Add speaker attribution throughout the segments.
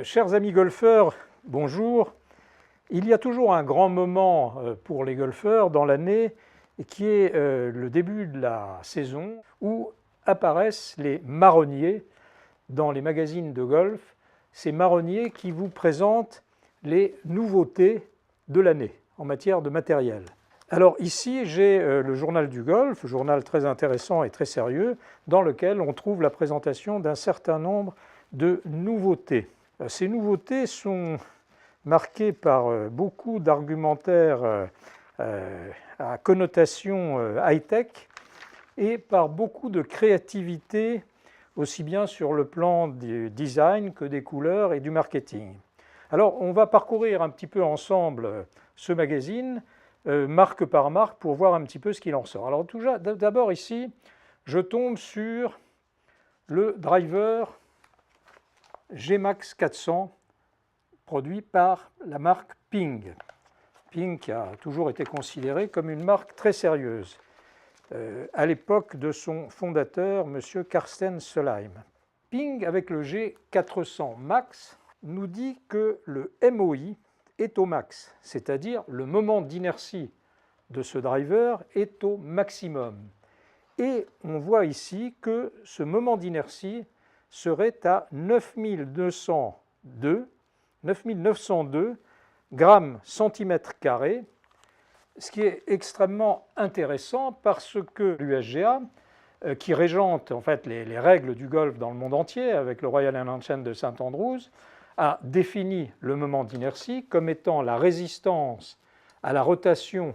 Speaker 1: Chers amis golfeurs, bonjour. Il y a toujours un grand moment pour les golfeurs dans l'année qui est le début de la saison où apparaissent les marronniers dans les magazines de golf, ces marronniers qui vous présentent les nouveautés de l'année en matière de matériel. Alors ici, j'ai le journal du golf, journal très intéressant et très sérieux, dans lequel on trouve la présentation d'un certain nombre de nouveautés. Ces nouveautés sont marquées par beaucoup d'argumentaires à connotation high-tech et par beaucoup de créativité, aussi bien sur le plan du design que des couleurs et du marketing. Alors, on va parcourir un petit peu ensemble ce magazine, marque par marque, pour voir un petit peu ce qu'il en sort. Alors, d'abord ici, je tombe sur le driver G-Max 400, produit par la marque Ping. Ping qui a toujours été considéré comme une marque très sérieuse, à l'époque de son fondateur, M. Carsten Solheim. Ping, avec le G400 Max, nous dit que le MOI est au max, c'est-à-dire le moment d'inertie de ce driver est au maximum. Et on voit ici que ce moment d'inertie serait à 9902 grammes centimètre carré, ce qui est extrêmement intéressant parce que l'USGA, qui régente en fait les règles du golf dans le monde entier avec le Royal Championship de St Andrews, a défini le moment d'inertie comme étant la résistance à la rotation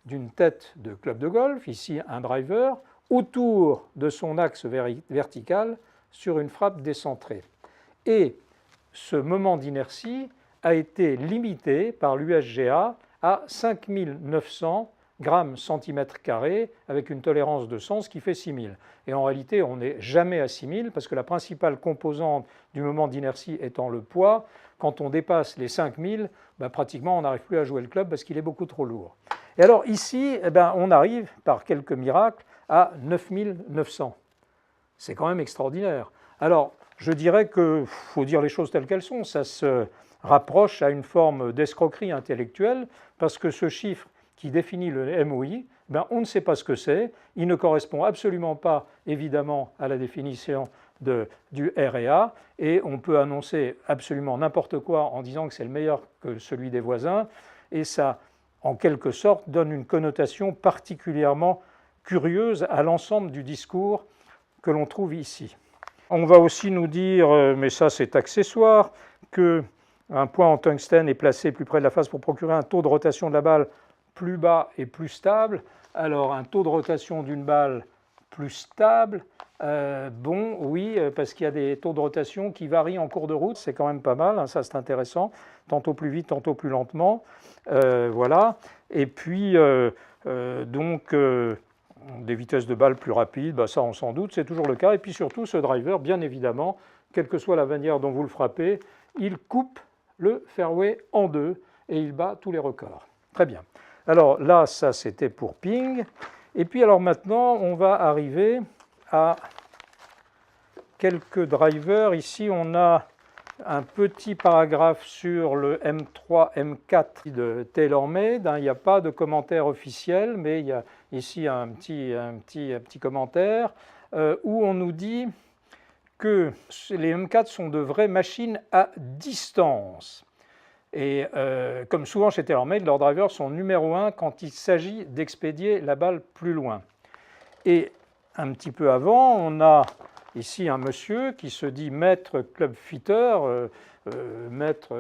Speaker 1: d'une tête de club de golf, ici un driver, autour de son axe vertical sur une frappe décentrée. Et ce moment d'inertie a été limité par l'USGA à 5900 grammes centimètre carré avec une tolérance de sens qui fait 6000. Et en réalité, on n'est jamais à 6000 parce que la principale composante du moment d'inertie étant le poids, quand on dépasse les 5000, pratiquement on n'arrive plus à jouer le club parce qu'il est beaucoup trop lourd. Et alors ici, on arrive par quelques miracles à 9900. C'est quand même extraordinaire. Alors, je dirais qu'il faut dire les choses telles qu'elles sont. Ça se rapproche à une forme d'escroquerie intellectuelle parce que ce chiffre qui définit le MOI, on ne sait pas ce que c'est. Il ne correspond absolument pas, évidemment, à la définition du RA. Et on peut annoncer absolument n'importe quoi en disant que c'est le meilleur que celui des voisins. Et ça, en quelque sorte, donne une connotation particulièrement curieuse à l'ensemble du discours que l'on trouve ici. On va aussi nous dire, mais ça c'est accessoire, qu'un point en tungstène est placé plus près de la face pour procurer un taux de rotation de la balle plus bas et plus stable. Alors un taux de rotation d'une balle plus stable, oui, parce qu'il y a des taux de rotation qui varient en cours de route, c'est quand même pas mal, hein, ça c'est intéressant, tantôt plus vite, tantôt plus lentement, voilà. Et puis des vitesses de balle plus rapides, ça on s'en doute, c'est toujours le cas. Et puis surtout, ce driver, bien évidemment, quelle que soit la manière dont vous le frappez, il coupe le fairway en deux et il bat tous les records. Très bien. Alors là, ça c'était pour Ping. Et puis alors maintenant, on va arriver à quelques drivers. Ici, on a un petit paragraphe sur le M3, M4 de TaylorMade. Il n'y a pas de commentaire officiel, mais il y a ici un petit commentaire où on nous dit que les M4 sont de vraies machines à distance. Et comme souvent chez TaylorMade, leurs drivers sont numéro 1 quand il s'agit d'expédier la balle plus loin. Et un petit peu avant, on a ici un monsieur qui se dit maître club fitter, maître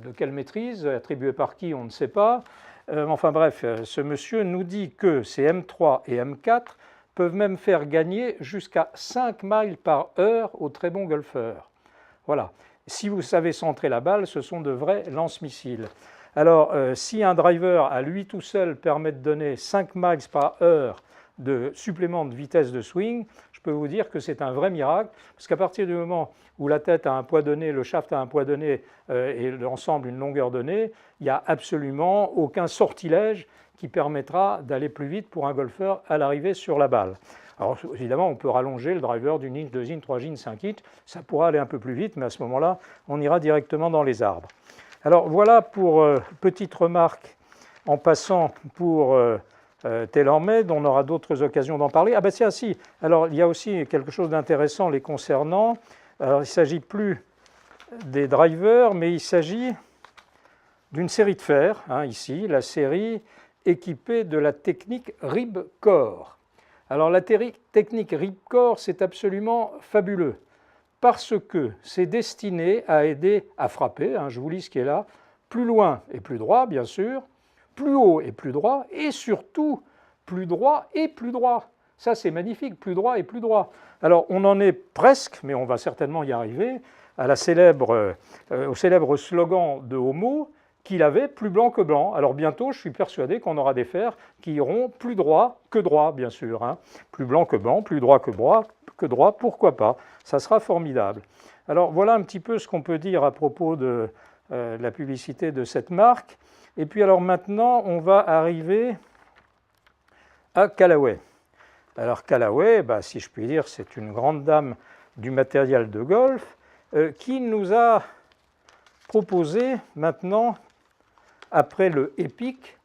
Speaker 1: de quelle maîtrise, attribué par qui, on ne sait pas. Enfin bref, ce monsieur nous dit que ces M3 et M4 peuvent même faire gagner jusqu'à 5 miles par heure aux très bons golfeurs. Voilà. Si vous savez centrer la balle, ce sont de vrais lance-missiles. Alors, si un driver à lui tout seul permet de donner 5 miles par heure de supplément de vitesse de swing, je peux vous dire que c'est un vrai miracle, parce qu'à partir du moment où la tête a un poids donné, le shaft a un poids donné et l'ensemble une longueur donnée, il n'y a absolument aucun sortilège qui permettra d'aller plus vite pour un golfeur à l'arrivée sur la balle. Alors évidemment, on peut rallonger le driver d'une inch, 2 inch, 3 inch, 5 inch, ça pourra aller un peu plus vite, mais à ce moment-là, on ira directement dans les arbres. Alors voilà pour petite remarque en passant pour TaylorMade, on aura d'autres occasions d'en parler. Ah ben tiens, si, alors il y a aussi quelque chose d'intéressant les concernant. Alors il ne s'agit plus des drivers, mais il s'agit d'une série de fers, hein, ici, la série équipée de la technique Ripcord. Alors la technique Ripcord, c'est absolument fabuleux, parce que c'est destiné à aider à frapper, hein, je vous lis ce qui est là, plus loin et plus droit, bien sûr, plus haut et plus droit, et surtout plus droit et plus droit. Ça, c'est magnifique, plus droit et plus droit. Alors, on en est presque, mais on va certainement y arriver, à au célèbre slogan de Homo qu'il avait plus blanc que blanc. Alors, bientôt, je suis persuadé qu'on aura des fers qui iront plus droit que droit, bien sûr. Hein. Plus blanc que blanc, plus droit que droit, pourquoi pas. Ça sera formidable. Alors, voilà un petit peu ce qu'on peut dire à propos de la publicité de cette marque. Et puis alors maintenant, on va arriver à Callaway. Alors Callaway, si je puis dire, c'est une grande dame du matériel de golf qui nous a proposé maintenant, après le Epic,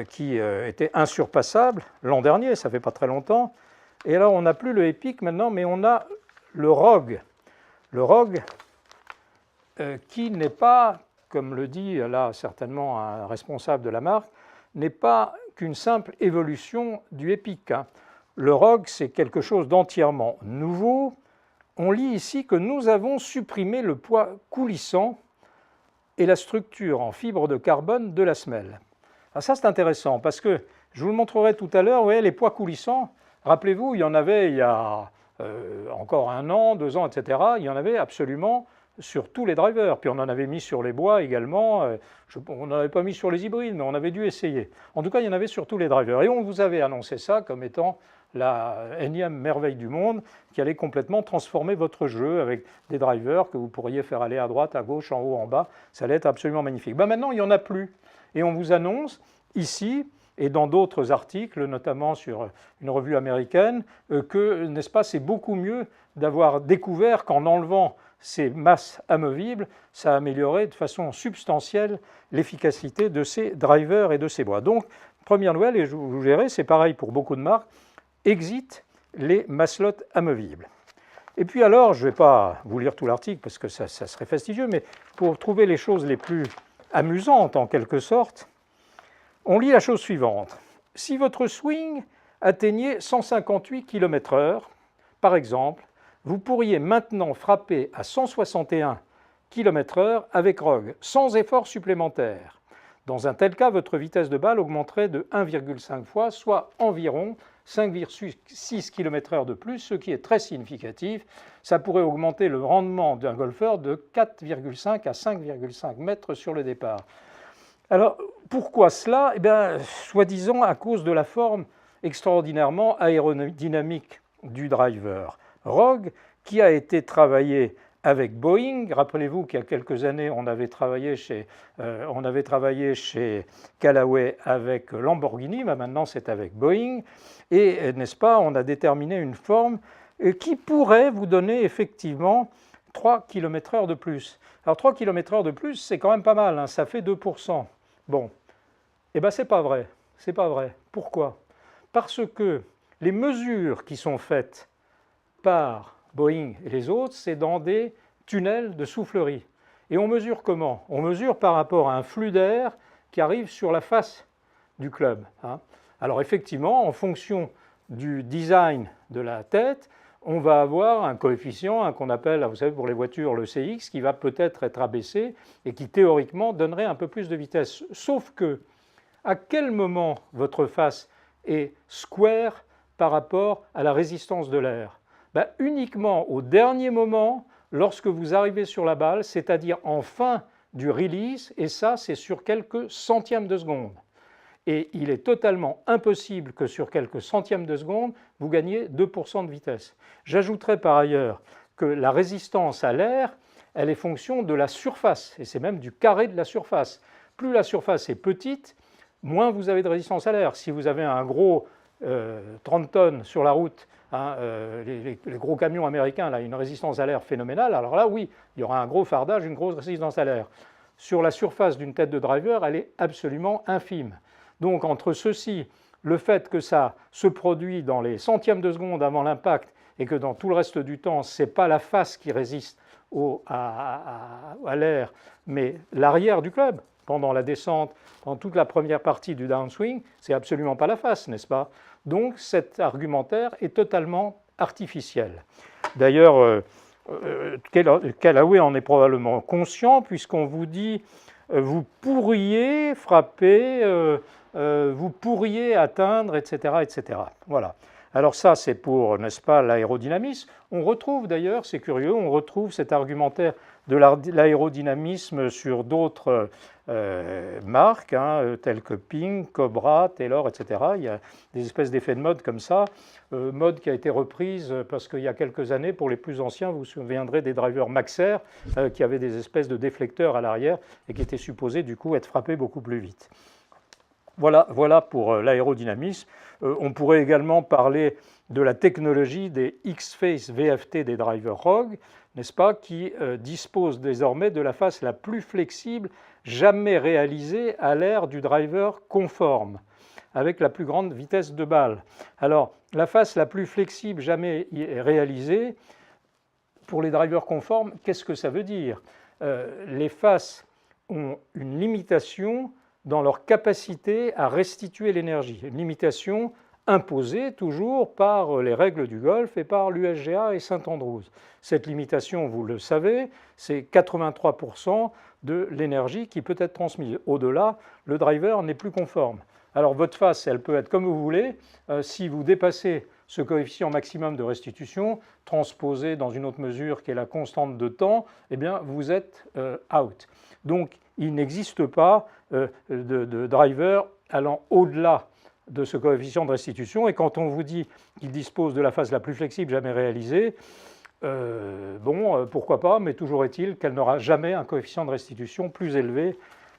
Speaker 1: qui était insurpassable l'an dernier, ça fait pas très longtemps, et alors on n'a plus le Epic maintenant, mais on a le Rogue. Le Rogue qui n'est pas, comme le dit là certainement un responsable de la marque, n'est pas qu'une simple évolution du Epic. Hein. Le Rogue, c'est quelque chose d'entièrement nouveau. On lit ici que nous avons supprimé le poids coulissant et la structure en fibre de carbone de la semelle. Alors ça, c'est intéressant parce que, je vous le montrerai tout à l'heure, les poids coulissants, rappelez-vous, il y en avait il y a encore 1 an, 2 ans, etc. Il y en avait absolument sur tous les drivers. Puis on en avait mis sur les bois également. On n'en avait pas mis sur les hybrides, mais on avait dû essayer. En tout cas, il y en avait sur tous les drivers. Et on vous avait annoncé ça comme étant la énième merveille du monde qui allait complètement transformer votre jeu avec des drivers que vous pourriez faire aller à droite, à gauche, en haut, en bas. Ça allait être absolument magnifique. Maintenant, il n'y en a plus. Et on vous annonce ici et dans d'autres articles, notamment sur une revue américaine, que, n'est-ce pas, c'est beaucoup mieux d'avoir découvert qu'en enlevant ces masses amovibles, ça a amélioré de façon substantielle l'efficacité de ces drivers et de ces bois. Donc, première nouvelle, et je vous verrai, c'est pareil pour beaucoup de marques, exit les maslots amovibles. Et puis alors, je ne vais pas vous lire tout l'article parce que ça serait fastidieux, mais pour trouver les choses les plus amusantes en quelque sorte, on lit la chose suivante. Si votre swing atteignait 158 km/h, par exemple, vous pourriez maintenant frapper à 161 km/h avec Rogue, sans effort supplémentaire. Dans un tel cas, votre vitesse de balle augmenterait de 1,5 fois, soit environ 5,6 km/h de plus, ce qui est très significatif. Ça pourrait augmenter le rendement d'un golfeur de 4,5 à 5,5 mètres sur le départ. Alors, pourquoi cela? Eh bien, soi-disant à cause de la forme extraordinairement aérodynamique du driver Rogue, qui a été travaillé avec Boeing. Rappelez-vous qu'il y a quelques années, on avait travaillé chez Callaway avec Lamborghini, mais maintenant c'est avec Boeing. Et, n'est-ce pas, on a déterminé une forme qui pourrait vous donner effectivement 3 km/h de plus. Alors 3 km/h de plus, c'est quand même pas mal, hein, ça fait 2%. Bon, eh bien c'est pas vrai, c'est pas vrai. Pourquoi? Parce que les mesures qui sont faites par Boeing et les autres, c'est dans des tunnels de soufflerie. Et on mesure comment? On mesure par rapport à un flux d'air qui arrive sur la face du club. Hein. Alors effectivement, en fonction du design de la tête, on va avoir un coefficient qu'on appelle, vous savez, pour les voitures, le CX, qui va peut-être être abaissé et qui théoriquement donnerait un peu plus de vitesse. Sauf que, à quel moment votre face est square par rapport à la résistance de l'air? Uniquement au dernier moment, lorsque vous arrivez sur la balle, c'est-à-dire en fin du release, et ça, c'est sur quelques centièmes de seconde. Et il est totalement impossible que sur quelques centièmes de seconde, vous gagniez 2% de vitesse. J'ajouterai par ailleurs que la résistance à l'air, elle est fonction de la surface, et c'est même du carré de la surface. Plus la surface est petite, moins vous avez de résistance à l'air. Si vous avez un gros 30 tonnes sur la route, hein, les gros camions américains, là, une résistance à l'air phénoménale, alors là, oui, il y aura un gros fardage, une grosse résistance à l'air. Sur la surface d'une tête de driver, elle est absolument infime. Donc, entre ceci, le fait que ça se produit dans les centièmes de seconde avant l'impact et que dans tout le reste du temps, ce n'est pas la face qui résiste à l'air, mais l'arrière du club, pendant la descente, dans toute la première partie du downswing, c'est absolument pas la face, n'est-ce pas? Donc cet argumentaire est totalement artificiel. D'ailleurs, Callaway en est probablement conscient, puisqu'on vous dit vous pourriez frapper, vous pourriez atteindre, etc., etc. Voilà. Alors ça, c'est pour, n'est-ce pas, l'aérodynamisme. On retrouve d'ailleurs, c'est curieux, on retrouve cet argumentaire de l'aérodynamisme sur d'autres marques, hein, telles que Ping, Cobra, Taylor, etc. Il y a des espèces d'effets de mode comme ça, mode qui a été reprise parce qu'il y a quelques années, pour les plus anciens, vous vous souviendrez des drivers Maxer qui avaient des espèces de déflecteurs à l'arrière et qui étaient supposés du coup être frappés beaucoup plus vite. Voilà pour l'aérodynamisme. On pourrait également parler de la technologie des X-Face VFT des drivers Rogue, n'est-ce pas, qui disposent désormais de la face la plus flexible jamais réalisée à l'ère du driver conforme, avec la plus grande vitesse de balle. Alors, la face la plus flexible jamais réalisée, pour les drivers conformes, qu'est-ce que ça veut dire? Les faces ont une limitation dans leur capacité à restituer l'énergie. Une limitation imposée toujours par les règles du golf et par l'USGA et St Andrews. Cette limitation, vous le savez, c'est 83% de l'énergie qui peut être transmise. Au-delà, le driver n'est plus conforme. Alors votre face, elle peut être comme vous voulez. Si vous dépassez ce coefficient maximum de restitution, transposé dans une autre mesure qui est la constante de temps, eh bien vous êtes out. Donc il n'existe pas de driver allant au-delà de ce coefficient de restitution. Et quand on vous dit qu'il dispose de la phase la plus flexible jamais réalisée, pourquoi pas, mais toujours est-il qu'elle n'aura jamais un coefficient de restitution plus élevé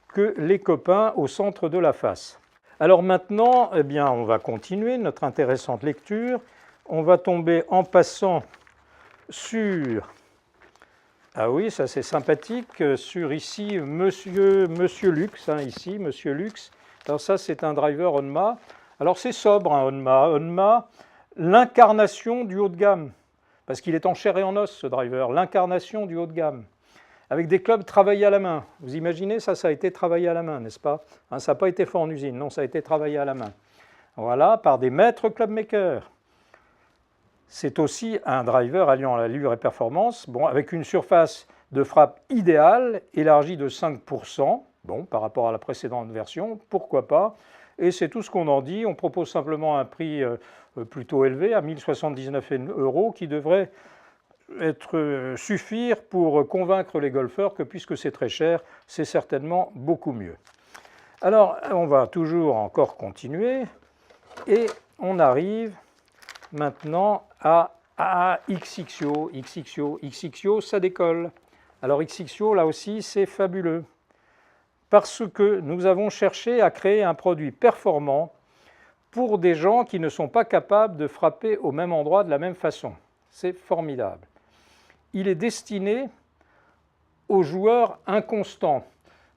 Speaker 1: que les copains au centre de la face. Alors maintenant, eh bien, on va continuer notre intéressante lecture. On va tomber en passant sur... Ah oui, ça c'est sympathique, sur ici Monsieur Lux, hein, ici, Monsieur Lux. Alors ça c'est un driver Honma. Alors c'est sobre, un Honma. Honma, l'incarnation du haut de gamme, parce qu'il est en chair et en os ce driver, l'incarnation du haut de gamme, avec des clubs travaillés à la main. Vous imaginez, ça a été travaillé à la main, n'est-ce pas? Hein, ça n'a pas été fait en usine, non, ça a été travaillé à la main. Voilà, par des maîtres clubmakers. C'est aussi un driver alliant allure et performance, avec une surface de frappe idéale, élargie de 5%, par rapport à la précédente version, pourquoi pas. Et c'est tout ce qu'on en dit. On propose simplement un prix plutôt élevé, à 1 079 €, qui devrait suffire pour convaincre les golfeurs que puisque c'est très cher, c'est certainement beaucoup mieux. Alors, on va toujours encore continuer, et on arrive maintenant à XXIO. XXIO, ça décolle. Alors XXIO, là aussi, c'est fabuleux. Parce que nous avons cherché à créer un produit performant pour des gens qui ne sont pas capables de frapper au même endroit de la même façon. C'est formidable. Il est destiné aux joueurs inconstants.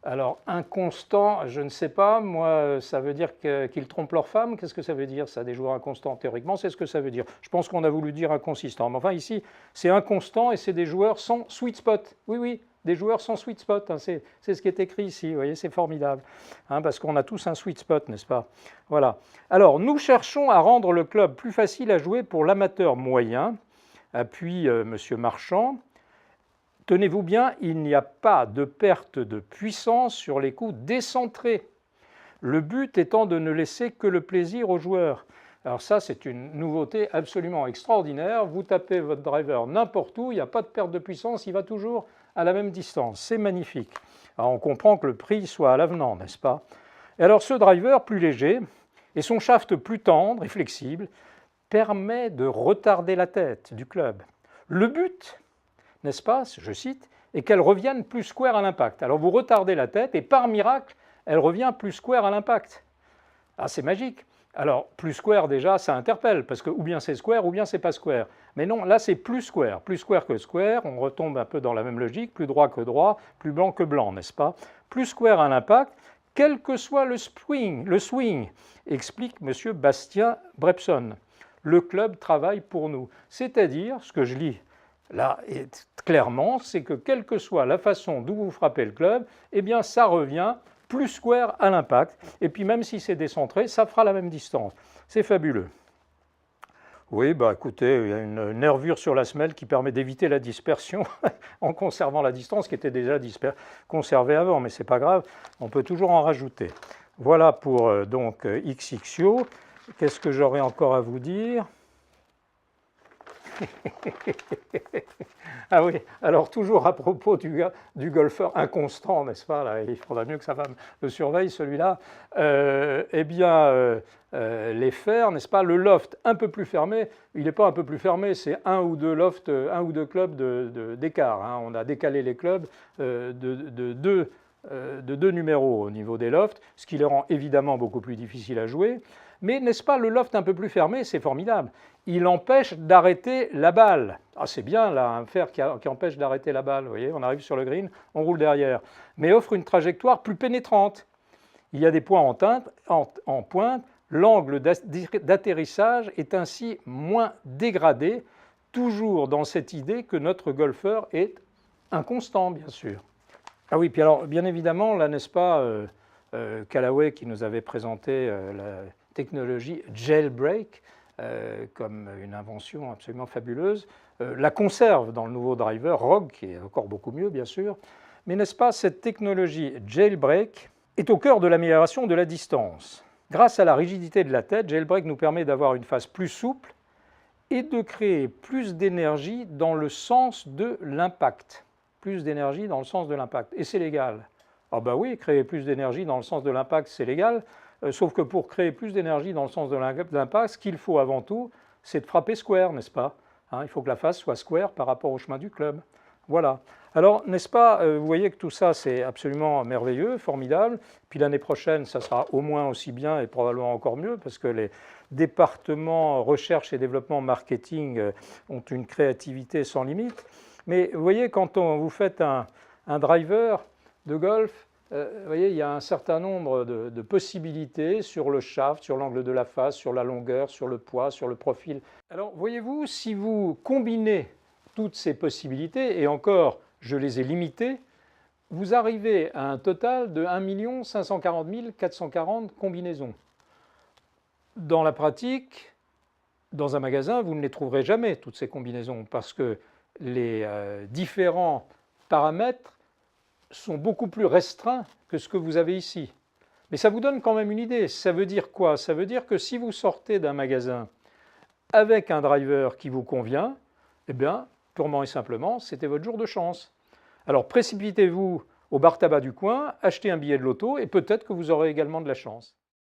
Speaker 1: Alors, inconstant, je ne sais pas, moi, ça veut dire qu'ils trompent leur femme. Qu'est-ce que ça veut dire, ça, des joueurs inconstants? Théoriquement, c'est ce que ça veut dire. Je pense qu'on a voulu dire inconsistant. Mais enfin, ici, c'est inconstant et c'est des joueurs sans sweet spot. Oui, oui, des joueurs sans sweet spot. Hein, c'est ce qui est écrit ici, vous voyez, c'est formidable. Hein, parce qu'on a tous un sweet spot, n'est-ce pas? Voilà. Alors, nous cherchons à rendre le club plus facile à jouer pour l'amateur moyen. Appuie M. Marchand. Tenez-vous bien, il n'y a pas de perte de puissance sur les coups décentrés. Le but étant de ne laisser que le plaisir aux joueurs. Alors ça, c'est une nouveauté absolument extraordinaire. Vous tapez votre driver n'importe où, il n'y a pas de perte de puissance, il va toujours à la même distance. C'est magnifique. Alors on comprend que le prix soit à l'avenant, n'est-ce pas? Et alors ce driver plus léger et son shaft plus tendre et flexible permet de retarder la tête du club. Le but, n'est-ce pas, je cite, est qu'elle revienne plus square à l'impact. Alors vous retardez la tête et par miracle, elle revient plus square à l'impact. Ah, c'est magique. Alors, plus square, déjà, ça interpelle, parce que ou bien c'est square, ou bien c'est pas square. Mais non, là, c'est plus square que square, on retombe un peu dans la même logique, plus droit que droit, plus blanc que blanc, n'est-ce pas? Plus square à l'impact, quel que soit le swing, explique M. Bastien Brepson. Le club travaille pour nous. C'est-à-dire, ce que je lis là, et clairement, c'est que quelle que soit la façon d'où vous frappez le club, eh bien, ça revient plus square à l'impact. Et puis même si c'est décentré, ça fera la même distance. C'est fabuleux. Oui, bah écoutez, il y a une nervure sur la semelle qui permet d'éviter la dispersion en conservant la distance qui était déjà conservée avant, mais c'est pas grave, on peut toujours en rajouter. Voilà pour donc XXIO. Qu'est-ce que j'aurais encore à vous dire? Ah oui, alors toujours à propos du golfeur inconstant, n'est-ce pas là, il faudra mieux que sa femme le surveille, celui-là. Eh bien, les fers, n'est-ce pas, le loft un peu plus fermé, il n'est pas un peu plus fermé, c'est un ou deux lofts, un ou deux clubs d'écart. Hein. On a décalé les clubs de deux numéros au niveau des lofts, ce qui les rend évidemment beaucoup plus difficiles à jouer. Mais n'est-ce pas, le loft un peu plus fermé, c'est formidable. Il empêche d'arrêter la balle. Ah, c'est bien là, un fer qui empêche d'arrêter la balle. Vous voyez, on arrive sur le green, on roule derrière. Mais offre une trajectoire plus pénétrante. Il y a des points en pointe. L'angle d'atterrissage est ainsi moins dégradé, toujours dans cette idée que notre golfeur est inconstant, bien sûr. Ah oui, puis alors, bien évidemment, là, n'est-ce pas, Callaway qui nous avait présenté la technologie jailbreak comme une invention absolument fabuleuse, la conserve dans le nouveau driver Rogue, qui est encore beaucoup mieux, bien sûr. Mais n'est-ce pas, cette technologie jailbreak est au cœur de l'amélioration de la distance. Grâce à la rigidité de la tête, jailbreak nous permet d'avoir une face plus souple et de créer plus d'énergie dans le sens de l'impact. Plus d'énergie dans le sens de l'impact. Et c'est légal. Ah ben oui, créer plus d'énergie dans le sens de l'impact, c'est légal. Sauf que pour créer plus d'énergie dans le sens de l'impact, ce qu'il faut avant tout, c'est de frapper square, n'est-ce pas? Il faut que la face soit square par rapport au chemin du club. Voilà. Alors, n'est-ce pas, vous voyez que tout ça, c'est absolument merveilleux, formidable. Puis l'année prochaine, ça sera au moins aussi bien et probablement encore mieux, parce que les départements recherche et développement marketing ont une créativité sans limite. Mais vous voyez, quand vous faites un driver de golf, vous voyez, il y a un certain nombre de possibilités sur le shaft, sur l'angle de la face, sur la longueur, sur le poids, sur le profil. Alors, voyez-vous, si vous combinez toutes ces possibilités, et encore, je les ai limitées, vous arrivez à un total de 1 540 440 combinaisons. Dans la pratique, dans un magasin, vous ne les trouverez jamais, toutes ces combinaisons, parce que les différents paramètres sont beaucoup plus restreints que ce que vous avez ici. Mais ça vous donne quand même une idée. Ça veut dire quoi? Ça veut dire que si vous sortez d'un magasin avec un driver qui vous convient, eh bien, purement et simplement, c'était votre jour de chance. Alors précipitez-vous au bar tabac du coin, achetez un billet de loto et peut-être que vous aurez également de la chance.